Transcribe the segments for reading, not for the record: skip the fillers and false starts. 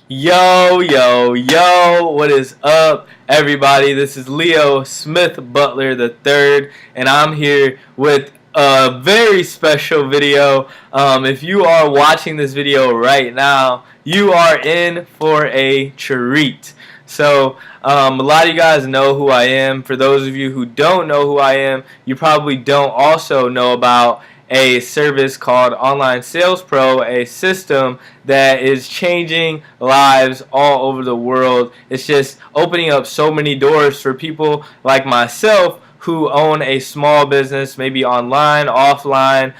Yo, yo, yo, what is up, everybody? This is Leo Smith-Butler the third, and I'm here with a very special video. If you are watching this video right now, you are in for a treat. A lot of you guys know who I am. For those of you who don't know who I am, you probably don't also know about a service called Online Sales Pro, a system that is changing lives all over the world. It's just opening up so many doors for people like myself who own a small business, maybe online, offline.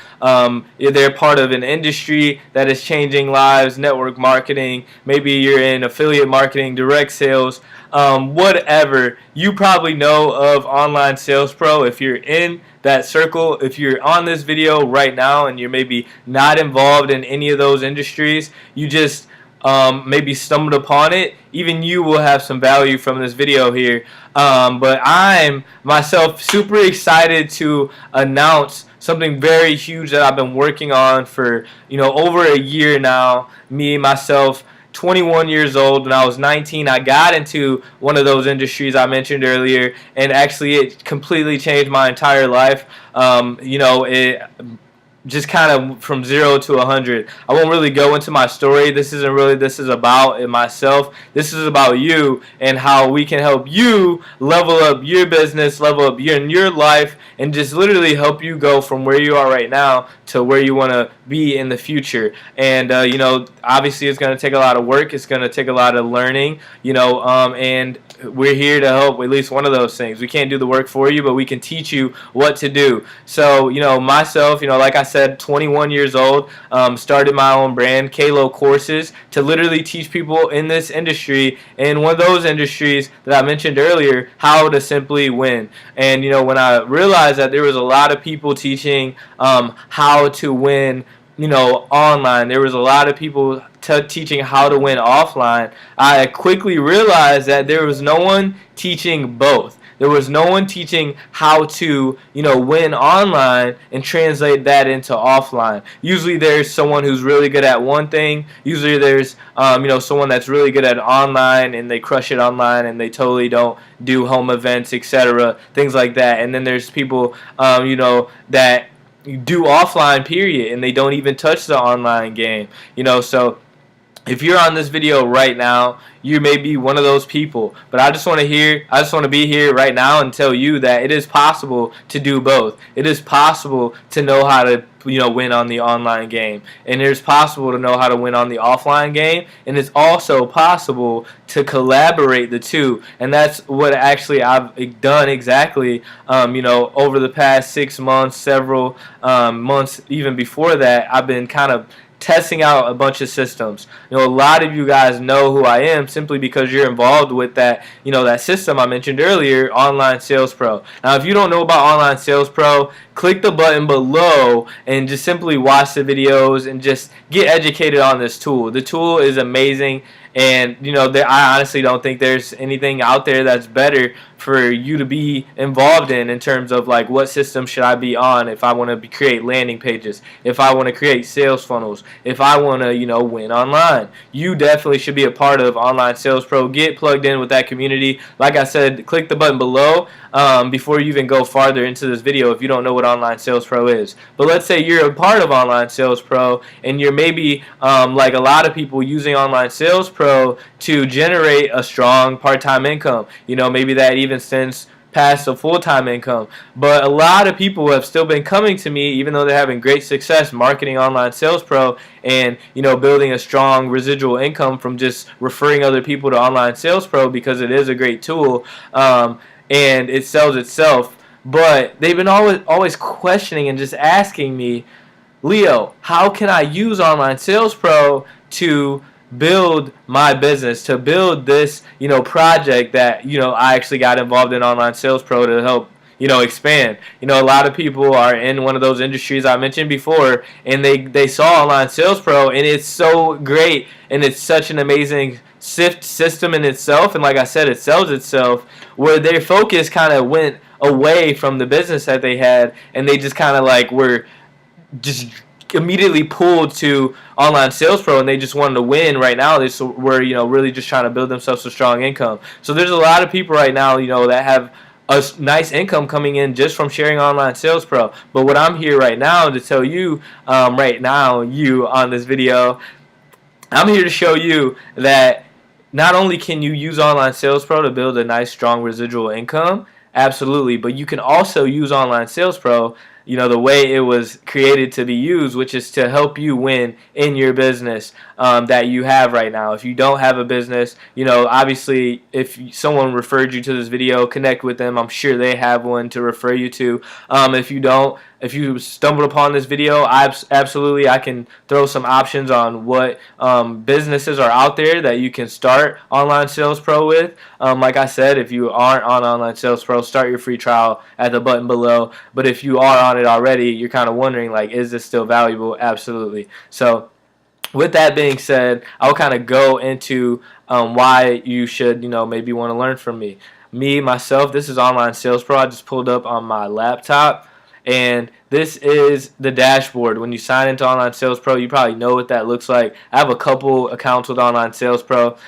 They're part of an industry that is changing lives, network marketing. Maybe you're in affiliate marketing, direct sales, whatever. You probably know of Online Sales Pro if you're in that circle. If you're on this video right now and you're maybe not involved in any of those industries, you just maybe stumbled upon it, even you will have some value from this video here. But I'm myself super excited to announce something very huge that I've been working on for over a year now. Me, myself, 21 years old. When I was 19, I got into one of those industries I mentioned earlier, and actually it completely changed my entire life. It just kind of from 0 to 100. I won't really go into my story. This is about myself. This is about you and how we can help you level up your business, level up your life, and just literally help you go from where you are right now to where you want to be in the future. And obviously it's going to take a lot of work. It's going to take a lot of learning, and we're here to help with at least one of those things. We can't do the work for you, but we can teach you what to do. So, myself, like I said, 21 years old, started my own brand, CaloCourses, to literally teach people in this industry, in one of those industries that I mentioned earlier, how to simply win. And, when I realized that there was a lot of people teaching how to win, online, there was a lot of people teaching how to win offline. I quickly realized that there was no one teaching both. There was no one teaching how to, win online and translate that into offline. Usually there's someone who's really good at one thing. Usually there's, someone that's really good at online and they crush it online and they totally don't do home events, etc., things like that. And then there's people, that do offline period and they don't even touch the online game. So if you're on this video right now, you may be one of those people. But I just want to be here right now and tell you that it is possible to do both. It is possible to know how to win on the online game, and it is possible to know how to win on the offline game, and it's also possible to collaborate the two. And that's what actually I've done exactly over the past 6 months, several months even before that. I've been kind of testing out a bunch of systems. A lot of you guys know who I am simply because you're involved with that, that system I mentioned earlier, Online Sales Pro. Now, if you don't know about Online Sales Pro, click the button below and just simply watch the videos and just get educated on this tool. The tool is amazing, and I honestly don't think there's anything out there that's better for you to be involved in terms of like what system should I be on if I want to create landing pages, if I want to create sales funnels, if I want to win online. You definitely should be a part of Online Sales Pro. Get plugged in with that community. Like I said, click the button below before you even go farther into this video if you don't know what Online Sales Pro is. But let's say you're a part of Online Sales Pro and you're maybe like a lot of people using Online Sales Pro to generate a strong part-time income. Maybe that even extends past a full-time income. But a lot of people have still been coming to me, even though they're having great success marketing Online Sales Pro and building a strong residual income from just referring other people to Online Sales Pro, because it is a great tool and it sells itself. But they've been always questioning and just asking me, Leo, how can I use Online Sales Pro to build my business, to build this project that I actually got involved in Online Sales Pro to help expand. A lot of people are in one of those industries I mentioned before, and they saw Online Sales Pro, and it's so great, and it's such an amazing system in itself, and like I said, it sells itself, where their focus kind of went away from the business that they had, and they just kind of like were just immediately pulled to online sales pro and they just wanted to win right now. They were really just trying to build themselves a strong income. So there's a lot of people right now that have a nice income coming in just from sharing online sales pro. But what I'm here right now to tell you right now, you on this video, I'm here to show you that not only can you use online sales pro to build a nice strong residual income, absolutely, but you can also use online sales pro the way it was created to be used, which is to help you win in your business that you have right now. If you don't have a business, obviously if someone referred you to this video, connect with them. I'm sure they have one to refer you to. If you don't, if you stumbled upon this video, absolutely I can throw some options on what businesses are out there that you can start online sales pro with. Like I said, if you aren't on online sales pro, start your free trial at the button below. But if you are on it already, you're kind of wondering, like, is this still valuable? Absolutely. So with that being said, I'll kind of go into why you should maybe want to learn from me. Myself, this is online sales pro. I just pulled up on my laptop. And this is the dashboard. When you sign into Online Sales Pro, you probably know what that looks like. I have a couple accounts with Online Sales Pro.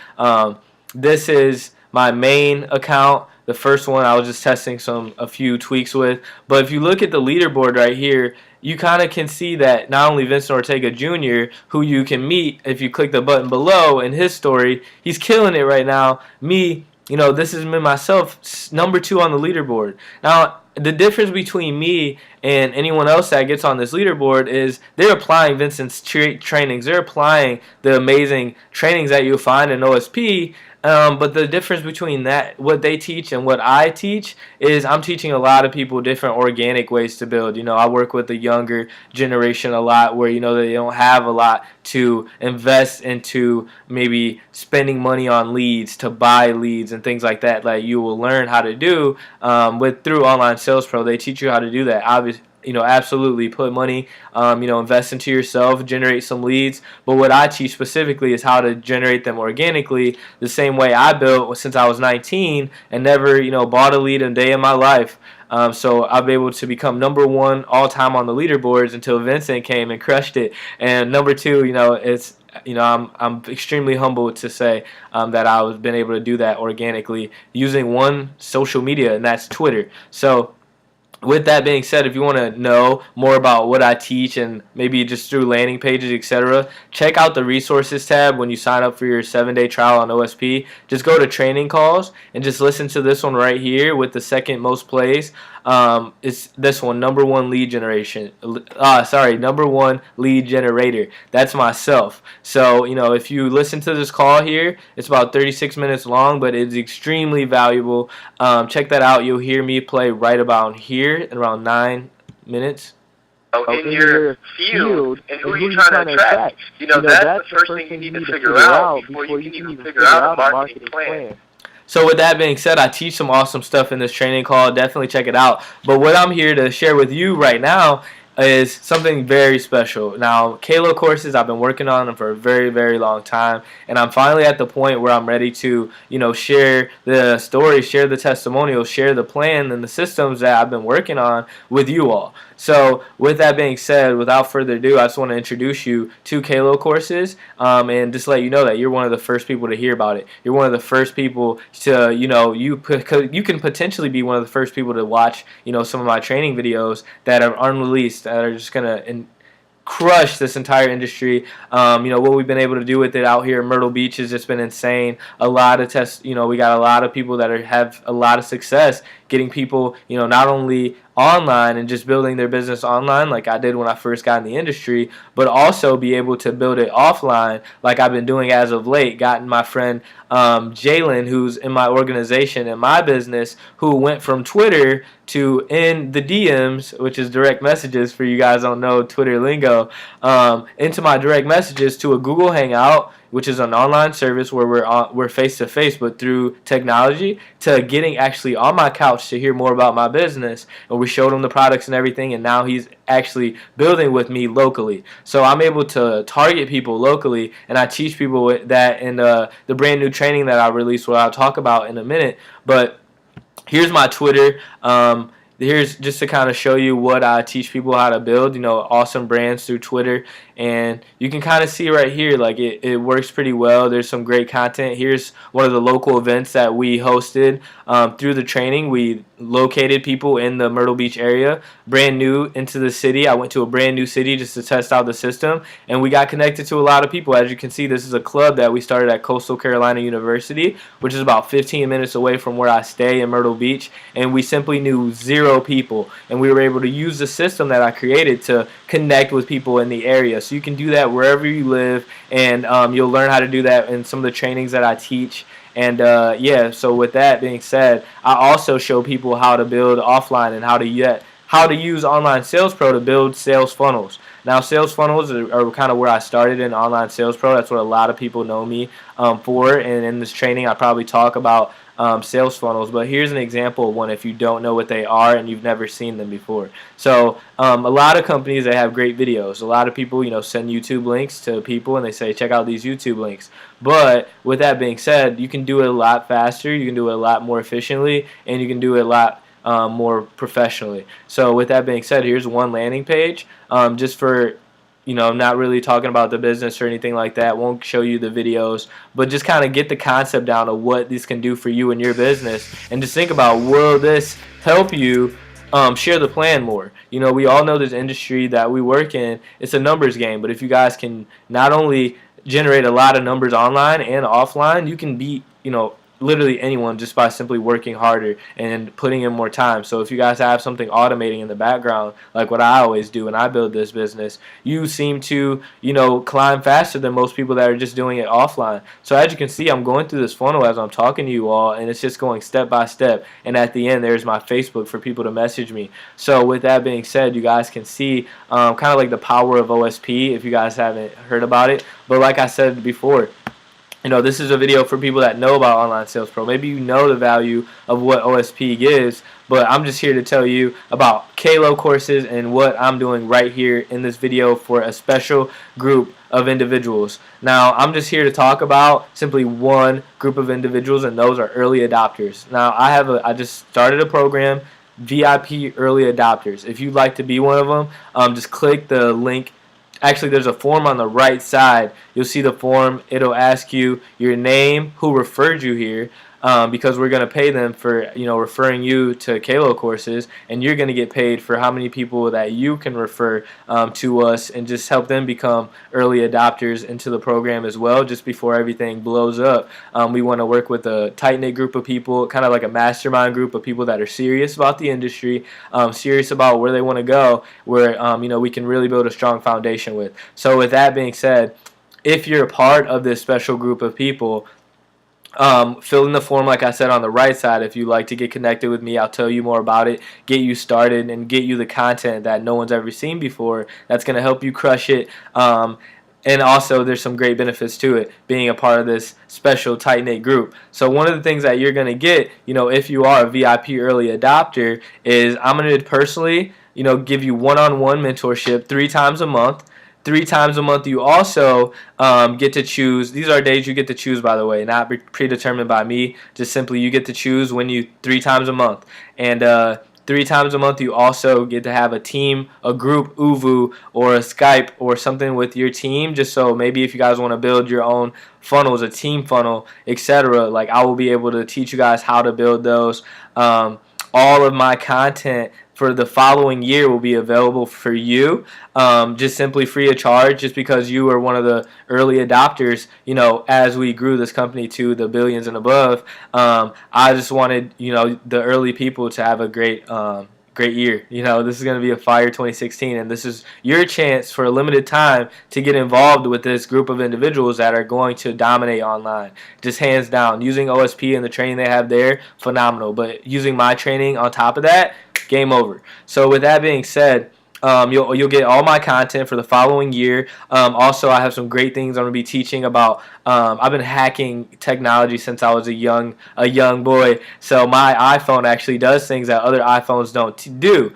This is my main account. The first one I was just testing a few tweaks with. But if you look at the leaderboard right here, you kind of can see that not only Vincent Ortega Jr., who you can meet if you click the button below in his story, he's killing it right now. This is me myself, number 2 on the leaderboard. Now, the difference between me and anyone else that gets on this leaderboard is they're applying Vincent's trainings. They're applying the amazing trainings that you'll find in OSP. But the difference between what they teach and what I teach is I'm teaching a lot of people different organic ways to build. I work with the younger generation a lot where, they don't have a lot to invest into, maybe spending money on leads, to buy leads and things like that. Like you will learn how to do through Online Sales Pro. They teach you how to do that. Obviously, absolutely put money, invest into yourself, generate some leads. But what I teach specifically is how to generate them organically, the same way I built since I was 19 and never, bought a lead a day in my life. So I've been able to become number 1 all time on the leaderboards until Vincent came and crushed it. And number 2, it's I'm extremely humbled to say that I was been able to do that organically using one social media, and that's Twitter. So with that being said, if you want to know more about what I teach and maybe just through landing pages, etc., check out the resources tab when you sign up for your 7-day trial on OSP. Just go to training calls and just listen to this one right here with the second most plays. It's this one, number 1 lead generation. Number 1 lead generator. That's myself. So, if you listen to this call here, it's about 36 minutes long, but it's extremely valuable. Check that out. You'll hear me play right about here in around 9 minutes. In your field, and who are you trying to attract? That's the first thing you need to figure out before you can even figure out a marketing plan. So with that being said, I teach some awesome stuff in this training call. Definitely check it out. But what I'm here to share with you right now is something very special. Now, CaloCourses, I've been working on them for a very, very long time, and I'm finally at the point where I'm ready to, share the story, share the testimonial, share the plan and the systems that I've been working on with you all. So with that being said, without further ado, I just want to introduce you to CaloCourses and just let you know that you're one of the first people to hear about it. You're one of the first people to, you can potentially be one of the first people to watch, some of my training videos that are unreleased, that are just going to crush this entire industry. What we've been able to do with it out here in Myrtle Beach has just been insane. A lot of tests, we got a lot of people that have a lot of success getting people, not only online and just building their business online like I did when I first got in the industry, but also be able to build it offline like I've been doing as of late. Gotten my friend Jalen, who's in my organization and my business, who went from Twitter to in the DMs, which is direct messages for you guys don't know Twitter lingo, into my direct messages to a Google Hangout, which is an online service where we're face to face, but through technology, to getting actually on my couch to hear more about my business. And we showed him the products and everything, and now he's actually building with me locally. So I'm able to target people locally, and I teach people that in the brand new training that I released, what I'll talk about in a minute. But here's my Twitter. here's just to kind of show you what I teach people how to build, awesome brands through Twitter. And you can kind of see right here, like it works pretty well. There's some great content. Here's one of the local events that we hosted through the training. We located people in the Myrtle Beach area, brand new into the city. I went to a brand new city just to test out the system, and we got connected to a lot of people. As you can see, this is a club that we started at Coastal Carolina University, which is about 15 minutes away from where I stay in Myrtle Beach, and we simply knew 0 people, and we were able to use the system that I created to connect with people in the area. So you can do that wherever you live, and you'll learn how to do that in some of the trainings that I teach. And yeah, so with that being said, I also show people how to build offline and how to use Online Sales Pro to build sales funnels. Now, sales funnels are kind of where I started in Online Sales Pro. That's what a lot of people know me for. And in this training, I probably talk about sales funnels. But here's an example of one if you don't know what they are and you've never seen them before. So a lot of companies, they have great videos. A lot of people, send YouTube links to people and they say, check out these YouTube links. But with that being said, you can do it a lot faster. You can do it a lot more efficiently, and you can do it a lot more professionally. So with that being said, here's one landing page just for, not really talking about the business or anything like that. Won't show you the videos, but just kind of get the concept down of what this can do for you and your business, and just think about, will this help you share the plan more? We all know this industry that we work in, it's a numbers game, but if you guys can not only generate a lot of numbers online and offline, you can beat, literally anyone just by simply working harder and putting in more time. So if you guys have something automating in the background, like what I always do when I build this business, you seem to, climb faster than most people that are just doing it offline. So as you can see, I'm going through this funnel as I'm talking to you all, and it's just going step by step. And at the end, there's my Facebook for people to message me. So with that being said, you guys can see kind of like the power of OSP if you guys haven't heard about it. But like I said before, this is a video for people that know about Online Sales Pro. Maybe you know the value of what OSP gives, but I'm just here to tell you about CaloCourses and what I'm doing right here in this video for a special group of individuals. Now, I'm just here to talk about simply one group of individuals, and those are early adopters. Now, I just started a program, VIP Early Adopters. If you'd like to be one of them, just click the link. Actually, there's a form on the right side. You'll see the form. It'll ask you your name, who referred you here, because we're going to pay them for referring you to CaloCourses, and you're going to get paid for how many people that you can refer to us, and just help them become early adopters into the program as well, just before everything blows up. We want to work with a tight-knit group of people, kind of like a mastermind group of people that are serious about the industry, serious about where they want to go, where we can really build a strong foundation with. So with that being said, if you're a part of this special group of people, fill in the form like I said on the right side. If you'd like to get connected with me, I'll tell you more about it, get you started, and get you the content that no one's ever seen before that's going to help you crush it. And also, there's some great benefits to it, being a part of this special tight-knit group. So one of the things that you're going to get, if you are a VIP early adopter, is I'm going to personally, give you one-on-one mentorship 3 times a month. 3 times a month, you also get to choose. These are days you get to choose, by the way, not predetermined by me. Just simply you get to choose when 3 times a month. And 3 times a month, you also get to have a team, a group, Uvu, or a Skype, or something with your team. Just so maybe if you guys want to build your own funnels, a team funnel, etc., like I will be able to teach you guys how to build those. All of my content for the following year will be available for you, just simply free of charge, just because you are one of the early adopters. As we grew this company to the billions and above, I just wanted the early people to have a great year. This is going to be a fire 2016, and this is your chance for a limited time to get involved with this group of individuals that are going to dominate online. Just hands down, using OSP and the training they have there, phenomenal. But using my training on top of that, game over. So with that being said, you'll get all my content for the following year. Also, I have some great things I'm going to be teaching about. I've been hacking technology since I was a young boy. So my iPhone actually does things that other iPhones don't do.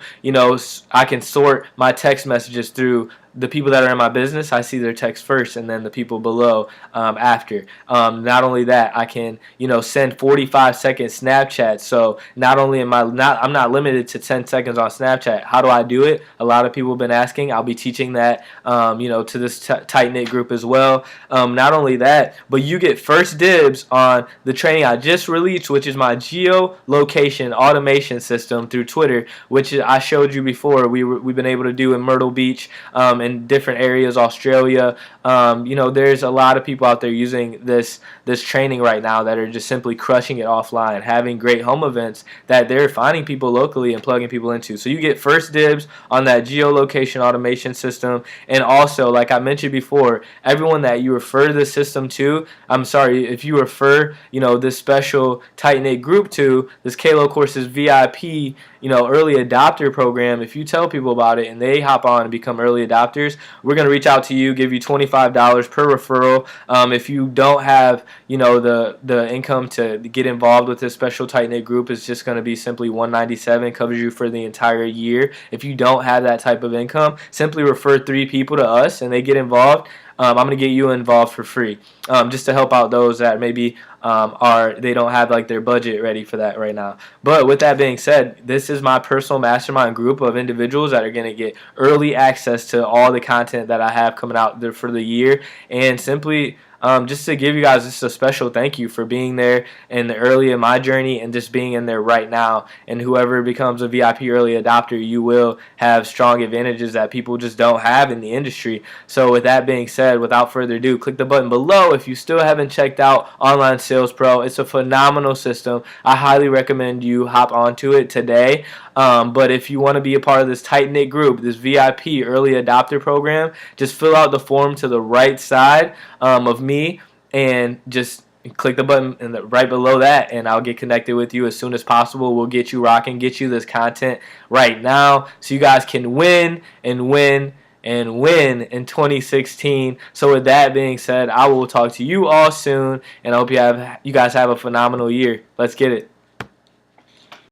I can sort my text messages through the people that are in my business, I see their text first, and then the people below after. Not only that, I can send 45-second Snapchats. So not only am I'm not limited to 10 seconds on Snapchat. How do I do it? A lot of people have been asking. I'll be teaching that to this tight knit group as well. Not only that, but you get first dibs on the training I just released, which is my geolocation automation system through Twitter, which I showed you before. We've been able to do in Myrtle Beach, in different areas, Australia. There's a lot of people out there using this training right now that are just simply crushing it offline, having great home events that they're finding people locally and plugging people into. So you get first dibs on that geolocation automation system. And also, like I mentioned before, everyone that you refer the system to, if you refer this special tight-knit group to, this CaloCourses VIP early adopter program, if you tell people about it and they hop on and become early adopters, we're going to reach out to you, give you $25 per referral. If you don't have the income to get involved with this special tight-knit group, it's just going to be simply $197, covers you for the entire year. If you don't have that type of income, simply refer 3 people to us and they get involved. I'm going to get you involved for free, just to help out those that maybe they don't have like their budget ready for that right now. But with that being said, this is my personal mastermind group of individuals that are going to get early access to all the content that I have coming out there for the year, and simply just to give you guys just a special thank you for being there in the early in my journey and just being in there right now. And whoever becomes a VIP early adopter, you will have strong advantages that people just don't have in the industry. So with that being said, without further ado, click the button below if you still haven't checked out Online Sales Pro. It's a phenomenal system. I highly recommend you hop onto it today. But if you want to be a part of this tight-knit group, this VIP early adopter program, just fill out the form to the right side of me and just click the button right below that, and I'll get connected with you as soon as possible. We'll get you rocking, get you this content right now so you guys can win and win and win in 2016. So with that being said, I will talk to you all soon, and I hope you guys have a phenomenal year. Let's get it.